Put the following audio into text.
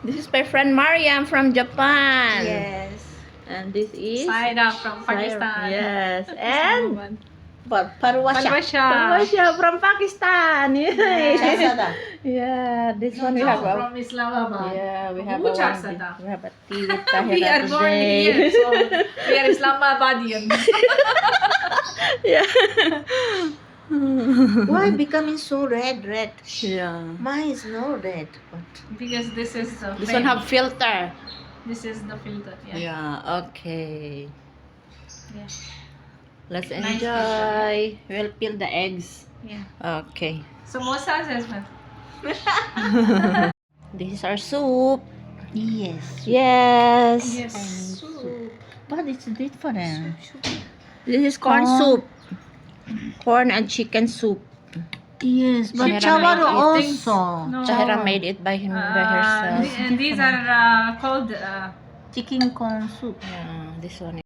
This is my friend Mariam from Japan. Yes. And this is Saida from Pakistan. Yes. And Parwasha. Parwasha from Pakistan. Yes. Sada. Yeah, this one we No, have a from Islamabad. yeah, we have Who a charts one, that? we have a tea with We Tahira are born today. here, so we are Islamabadian. Yeah. Why becoming so red? Yeah. Mine is no red. But Because this is the This frame. one have filter. This is the filter. Yeah. Yeah, okay. Yeah. Let's Nice enjoy. We'll peel the eggs. Yeah. Okay. Samosa, husband. This is our soup. yes. Yes. Yes. But it's different. This is corn Corn. soup. Corn and chicken soup. Yes, but Tahira Chawaru made it. also. No. Tahira made it by herself. And these are called Chicken corn soup. Yeah, this one